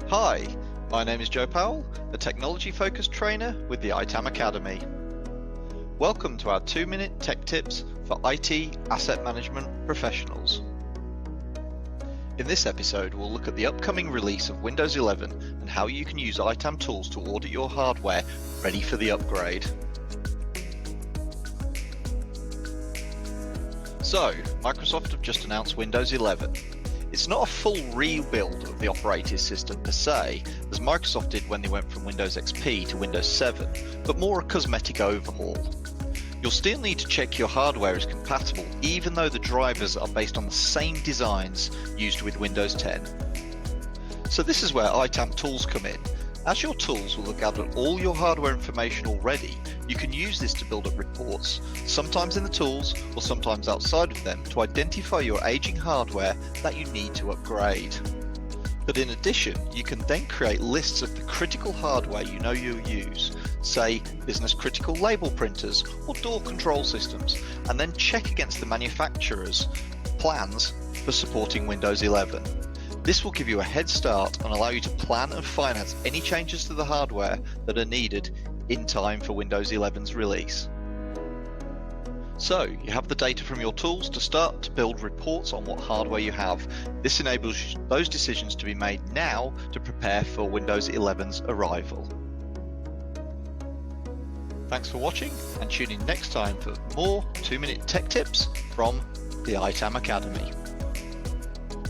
Hi, my name is Joe Powell, a technology-focused trainer with the ITAM Academy. Welcome to our 2-minute tech tips for IT asset management professionals. In this episode, we'll look at the upcoming release of Windows 11 and how you can use ITAM tools to audit your hardware ready for the upgrade. So, Microsoft have just announced Windows 11. It's not a full rebuild of the operating system per se, as Microsoft did when they went from Windows XP to Windows 7, but more a cosmetic overhaul. You'll still need to check your hardware is compatible, even though the drivers are based on the same designs used with Windows 10. So this is where ITAM tools come in. As your tools will have gathered all your hardware information already, you can use this to build up reports, sometimes in the tools or sometimes outside of them, to identify your aging hardware that you need to upgrade. But in addition, you can then create lists of the critical hardware you know you'll use, say business critical label printers or door control systems, and then check against the manufacturer's plans for supporting Windows 11. This will give you a head start and allow you to plan and finance any changes to the hardware that are needed in time for Windows 11's release. So, you have the data from your tools to start to build reports on what hardware you have. This enables those decisions to be made now to prepare for Windows 11's arrival. Thanks for watching, and tune in next time for more 2-minute tech tips from the ITAM Academy.